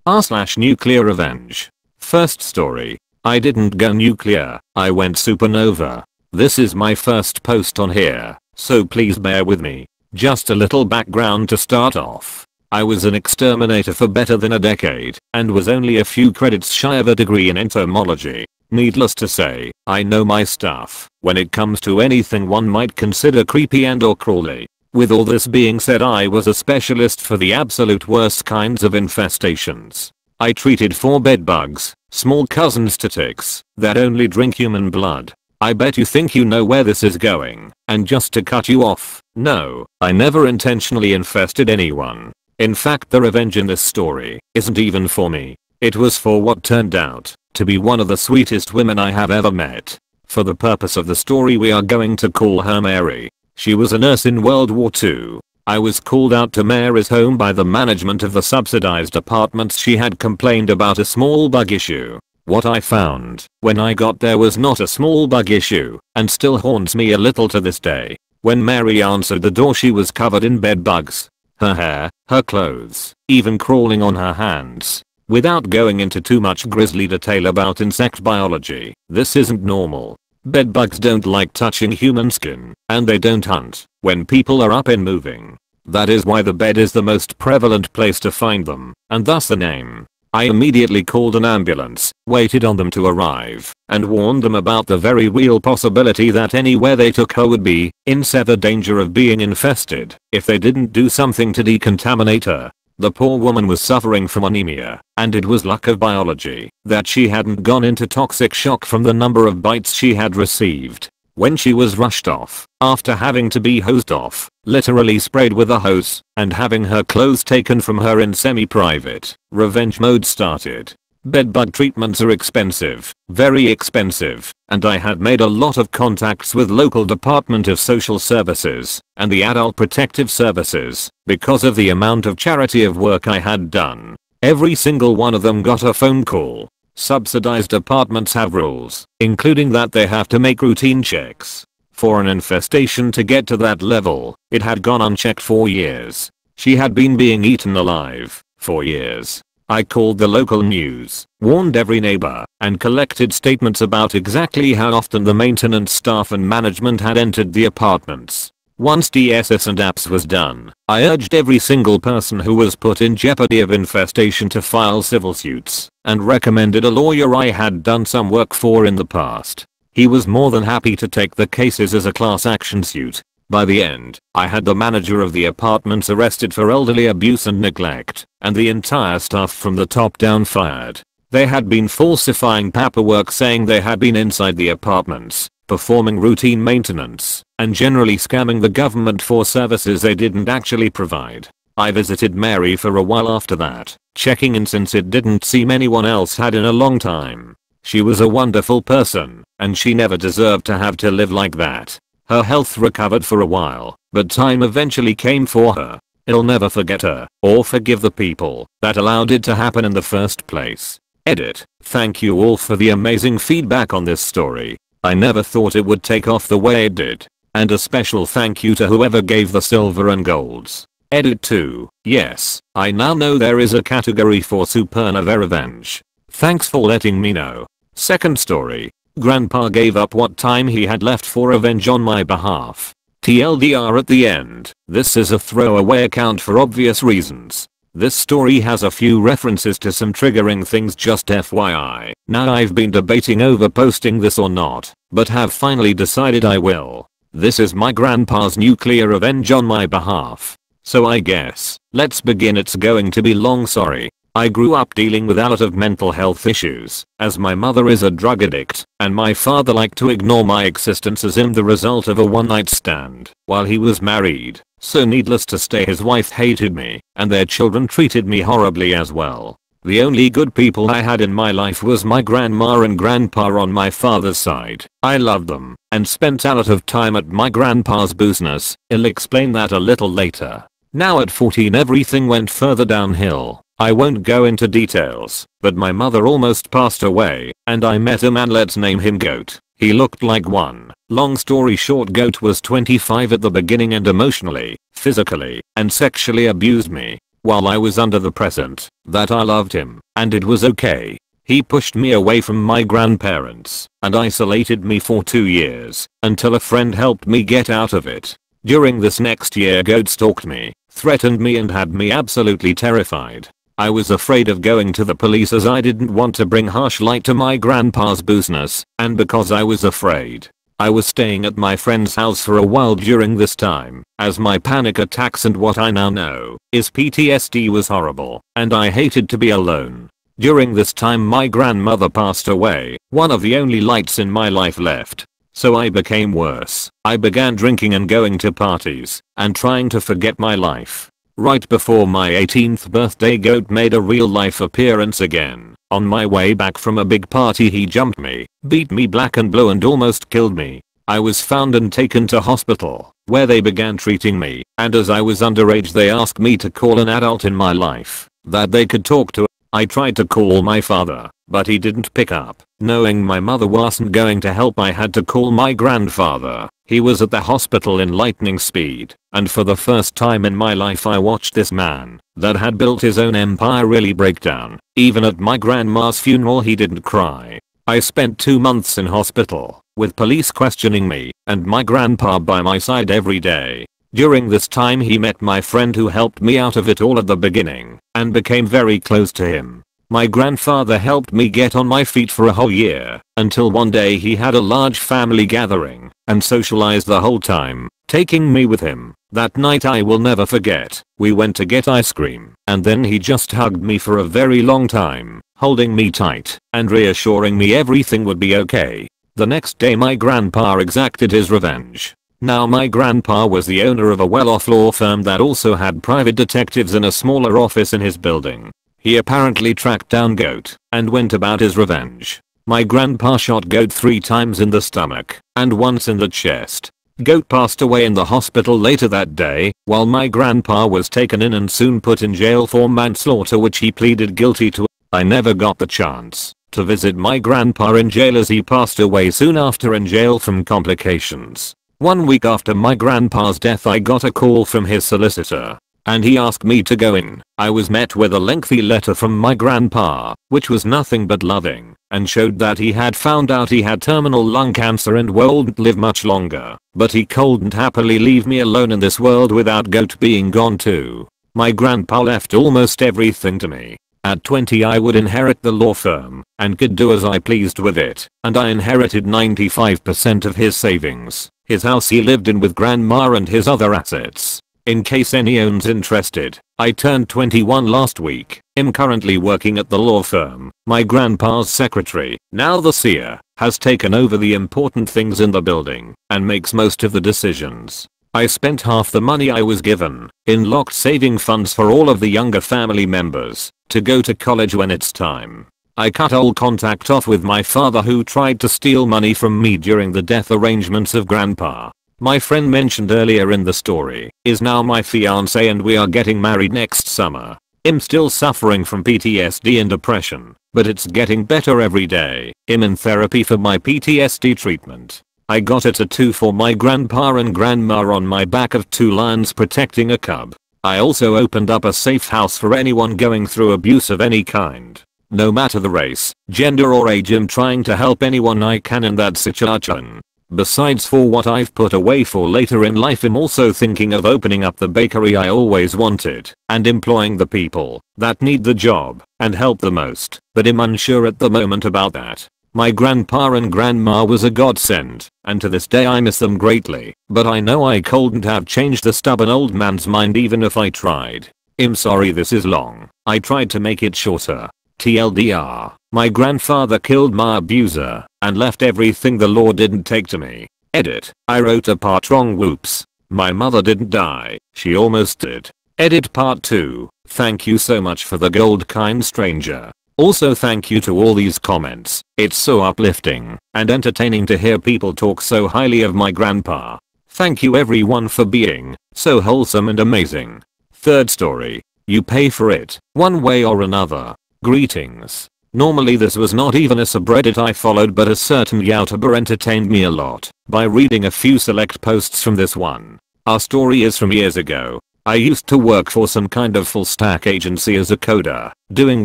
r/NuclearRevenge. First story. I didn't go nuclear, I went supernova. This is my first post on here, so please bear with me. Just a little background to start off. I was an exterminator for better than a decade and was only a few credits shy of a degree in entomology. Needless to say, I know my stuff when it comes to anything one might consider creepy and or crawly. With all this being said, I was a specialist for the absolute worst kinds of infestations. I treated 4 bedbugs, small cousins to ticks, that only drink human blood. I bet you think you know where this is going, and just to cut you off, no, I never intentionally infested anyone. In fact, the revenge in this story isn't even for me. It was for what turned out to be one of the sweetest women I have ever met. For the purpose of the story, we are going to call her Mary. She was a nurse in World War II. I was called out to Mary's home by the management of the subsidized apartments. She had complained about a small bug issue. What I found when I got there was not a small bug issue, and still haunts me a little to this day. When Mary answered the door, she was covered in bed bugs. Her hair, her clothes, even crawling on her hands. Without going into too much grisly detail about insect biology, this isn't normal. Bedbugs don't like touching human skin, and they don't hunt when people are up and moving. That is why the bed is the most prevalent place to find them, and thus the name. I immediately called an ambulance, waited on them to arrive, and warned them about the very real possibility that anywhere they took her would be in severe danger of being infested if they didn't do something to decontaminate her. The poor woman was suffering from anemia, and it was luck of biology that she hadn't gone into toxic shock from the number of bites she had received. When she was rushed off, after having to be hosed off, literally sprayed with a hose, and having her clothes taken from her in semi-private, revenge mode started. Bedbug treatments are expensive, very expensive, and I had made a lot of contacts with local Department of Social Services and the Adult Protective Services because of the amount of charity of work I had done. Every single one of them got a phone call. Subsidized apartments have rules, including that they have to make routine checks. For an infestation to get to that level, it had gone unchecked for years. She had been being eaten alive for years. I called the local news, warned every neighbor, and collected statements about exactly how often the maintenance staff and management had entered the apartments. Once DSS and apps was done, I urged every single person who was put in jeopardy of infestation to file civil suits, and recommended a lawyer I had done some work for in the past. He was more than happy to take the cases as a class action suit. By the end, I had the manager of the apartments arrested for elderly abuse and neglect, and the entire staff from the top down fired. They had been falsifying paperwork saying they had been inside the apartments, performing routine maintenance, and generally scamming the government for services they didn't actually provide. I visited Mary for a while after that, checking in since it didn't seem anyone else had in a long time. She was a wonderful person, and she never deserved to have to live like that. Her health recovered for a while, but time eventually came for her. I'll never forget her, or forgive the people that allowed it to happen in the first place. Edit. Thank you all for the amazing feedback on this story. I never thought it would take off the way it did. And a special thank you to whoever gave the silver and golds. Edit 2. Yes, I now know there is a category for supernova revenge. Thanks for letting me know. Second story. Grandpa gave up what time he had left for revenge on my behalf. TLDR at the end. This is a throwaway account for obvious reasons. This story has a few references to some triggering things, just FYI. Now I've been debating over posting this or not, but have finally decided I will. This is my grandpa's nuclear revenge on my behalf. So I guess, let's begin. It's going to be long, sorry. I grew up dealing with a lot of mental health issues, as my mother is a drug addict, and my father liked to ignore my existence as the result of a one-night stand while he was married. So needless to say, his wife hated me, and their children treated me horribly as well. The only good people I had in my life was my grandma and grandpa on my father's side. I loved them, and spent a lot of time at my grandpa's business. I'll explain that a little later. Now at 14 everything went further downhill. I won't go into details, but my mother almost passed away, and I met a man, let's name him Goat. He looked like one. Long story short, Goat was 25 at the beginning and emotionally, physically, and sexually abused me. while I was under the present that I loved him and it was okay. He pushed me away from my grandparents and isolated me for 2 years until a friend helped me get out of it. During this next year, Goat stalked me, threatened me and had me absolutely terrified. I was afraid of going to the police as I didn't want to bring harsh light to my grandpa's business, and because I was afraid, I was staying at my friend's house for a while during this time, as my panic attacks and what I now know is PTSD was horrible, and I hated to be alone. During this time my grandmother passed away, one of the only lights in my life left. So I became worse. I began drinking and going to parties, and trying to forget my life. Right before my 18th birthday, Goat made a real life appearance again. On my way back from a big party he jumped me, beat me black and blue and almost killed me. I was found and taken to hospital, where they began treating me, and as I was underage they asked me to call an adult in my life that they could talk to. I tried to call my father, but he didn't pick up. Knowing my mother wasn't going to help, I had to call my grandfather. He was at the hospital in lightning speed, and for the first time in my life I watched this man that had built his own empire really break down. Even at my grandma's funeral he didn't cry. I spent 2 months in hospital, with police questioning me, and my grandpa by my side every day. During this time he met my friend who helped me out of it all at the beginning, and became very close to him. My grandfather helped me get on my feet for a whole year, until one day he had a large family gathering, and socialized the whole time, taking me with him. That night I will never forget. We went to get ice cream, and then he just hugged me for a very long time, holding me tight, and reassuring me everything would be okay. The next day my grandpa exacted his revenge. Now my grandpa was the owner of a well-off law firm that also had private detectives in a smaller office in his building. He apparently tracked down Goat and went about his revenge. My grandpa shot Goat 3 times in the stomach and once in the chest. Goat passed away in the hospital later that day, while my grandpa was taken in and soon put in jail for manslaughter, which he pleaded guilty to. I never got the chance to visit my grandpa in jail as he passed away soon after in jail from complications. 1 week after my grandpa's death I got a call from his solicitor, and he asked me to go in. I was met with a lengthy letter from my grandpa, which was nothing but loving, and showed that he had found out he had terminal lung cancer and wouldn't live much longer, but he couldn't happily leave me alone in this world without Goat being gone too. My grandpa left almost everything to me. At 20 I would inherit the law firm, and could do as I pleased with it, and I inherited 95% of his savings, his house he lived in with grandma and his other assets. In case anyone's interested, I turned 21 last week. I'm currently working at the law firm. My grandpa's secretary, now the seer, has taken over the important things in the building and makes most of the decisions. I spent half the money I was given in locked saving funds for all of the younger family members to go to college when it's time. I cut all contact off with my father, who tried to steal money from me during the death arrangements of grandpa. My friend mentioned earlier in the story is now my fiance, and we are getting married next summer. I'm still suffering from PTSD and depression, but it's getting better every day. I'm in therapy for my PTSD treatment. I got a tattoo for my grandpa and grandma on my back of 2 lions protecting a cub. I also opened up a safe house for anyone going through abuse of any kind. No matter the race, gender or age, I'm trying to help anyone I can in that situation. Besides for what I've put away for later in life, I'm also thinking of opening up the bakery I always wanted and employing the people that need the job and help the most, but I'm unsure at the moment about that. My grandpa and grandma was a godsend, and to this day I miss them greatly, but I know I couldn't have changed the stubborn old man's mind even if I tried. I'm sorry this is long. I tried to make it shorter. TLDR, my grandfather killed my abuser and left everything the law didn't take to me. Edit, I wrote a part wrong, whoops. My mother didn't die, she almost did. Edit part 2, thank you so much for the gold, kind stranger. Also thank you to all these comments. It's so uplifting and entertaining to hear people talk so highly of my grandpa. Thank you everyone for being so wholesome and amazing. Third story, you pay for it, one way or another. Greetings. Normally this was not even a subreddit I followed, but a certain YouTuber entertained me a lot by reading a few select posts from this one. Our story is from years ago. I used to work for some kind of full stack agency as a coder, doing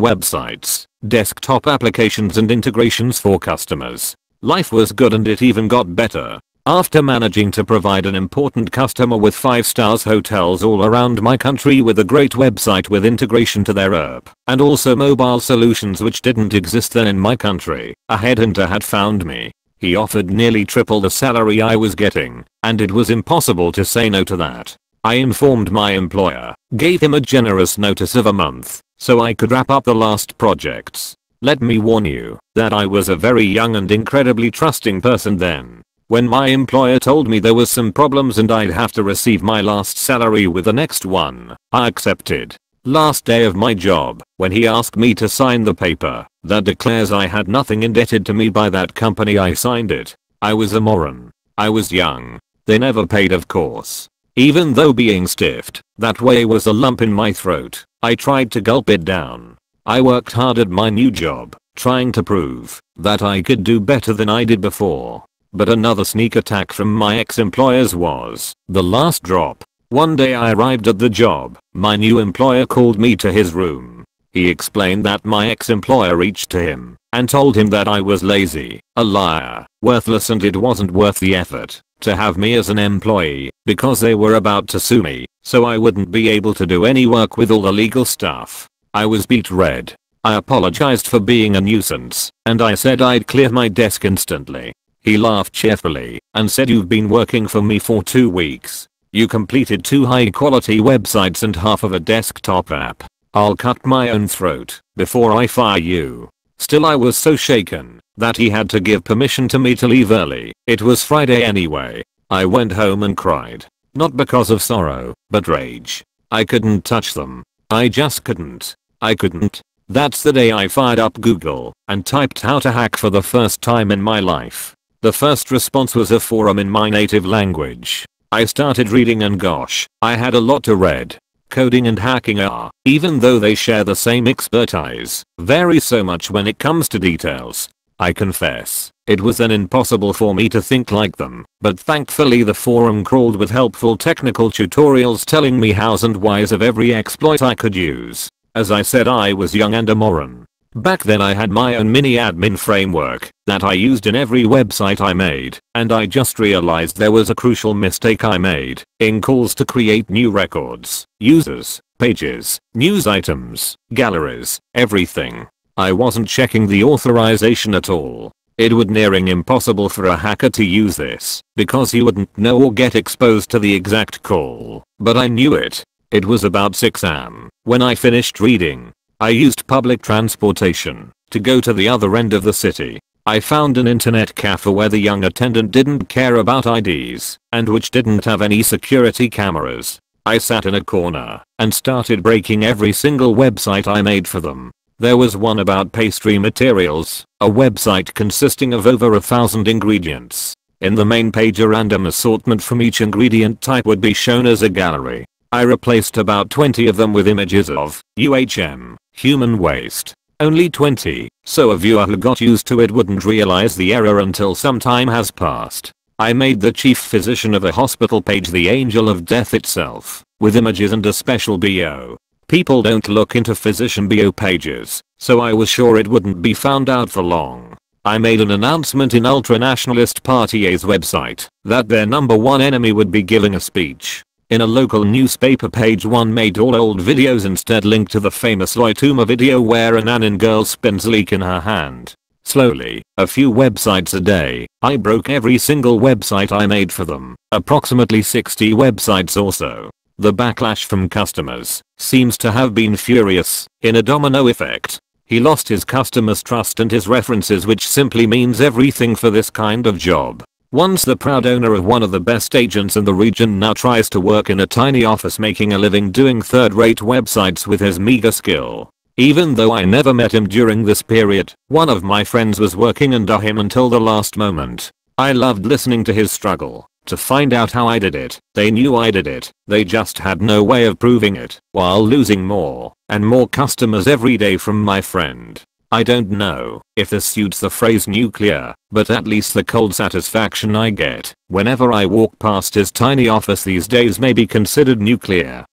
websites, desktop applications and integrations for customers. Life was good and it even got better. After managing to provide an important customer with 5-star hotels all around my country with a great website with integration to their app, and also mobile solutions which didn't exist then in my country, a headhunter had found me. He offered nearly triple the salary I was getting, and it was impossible to say no to that. I informed my employer, gave him a generous notice of a month, so I could wrap up the last projects. Let me warn you that I was a very young and incredibly trusting person then. When my employer told me there was some problems and I'd have to receive my last salary with the next one, I accepted. Last day of my job, when he asked me to sign the paper that declares I had nothing indebted to me by that company, I signed it. I was a moron. I was young. They never paid, of course. Even though being stiffed that way was a lump in my throat, I tried to gulp it down. I worked hard at my new job, trying to prove that I could do better than I did before. But another sneak attack from my ex-employers was the last drop. One day I arrived at the job, my new employer called me to his room. He explained that my ex-employer reached to him and told him that I was lazy, a liar, worthless, and it wasn't worth the effort to have me as an employee because they were about to sue me, so I wouldn't be able to do any work with all the legal stuff. I was beet red. I apologized for being a nuisance, and I said I'd clear my desk instantly. He laughed cheerfully and said, "You've been working for me for 2 weeks. You completed 2 high-quality websites and half of a desktop app. I'll cut my own throat before I fire you." Still, I was so shaken that he had to give permission to me to leave early. It was Friday anyway. I went home and cried. Not because of sorrow, but rage. I couldn't touch them. I just couldn't. I couldn't. That's the day I fired up Google and typed how to hack for the first time in my life. The first response was a forum in my native language. I started reading and gosh, I had a lot to read. Coding and hacking are, even though they share the same expertise, vary so much when it comes to details. I confess, it was then impossible for me to think like them, but thankfully the forum crawled with helpful technical tutorials telling me hows and whys of every exploit I could use. As I said, I was young and a moron. Back then I had my own mini admin framework that I used in every website I made, and I just realized there was a crucial mistake I made in calls to create new records, users, pages, news items, galleries, everything. I wasn't checking the authorization at all. It would nearing impossible for a hacker to use this because he wouldn't know or get exposed to the exact call, but I knew it. It was about 6 am when I finished reading. I used public transportation to go to the other end of the city. I found an internet cafe where the young attendant didn't care about IDs and which didn't have any security cameras. I sat in a corner and started breaking every single website I made for them. There was one about pastry materials, a website consisting of over 1,000 ingredients. In the main page, a random assortment from each ingredient type would be shown as a gallery. I replaced about 20 of them with images of human waste. Only 20, so a viewer who got used to it wouldn't realize the error until some time has passed. I made the chief physician of a hospital page the angel of death itself, with images and a special BO. People don't look into physician BO pages, so I was sure it wouldn't be found out for long. I made an announcement in ultra-nationalist Party A's website that their #1 enemy would be giving a speech. In a local newspaper, page 1 made all old videos instead linked to the famous Loy Tuma video where an Anin girl spins leek in her hand. Slowly, a few websites a day, I broke every single website I made for them, approximately 60 websites or so. The backlash from customers seems to have been furious, in a domino effect. He lost his customers' trust and his references, which simply means everything for this kind of job. Once the proud owner of one of the best agents in the region now tries to work in a tiny office making a living doing third-rate websites with his meager skill. Even though I never met him during this period, one of my friends was working under him until the last moment. I loved listening to his struggle to find out how I did it. They knew I did it, they just had no way of proving it, while losing more and more customers every day from my friend. I don't know if this suits the phrase nuclear, but at least the cold satisfaction I get whenever I walk past his tiny office these days may be considered nuclear.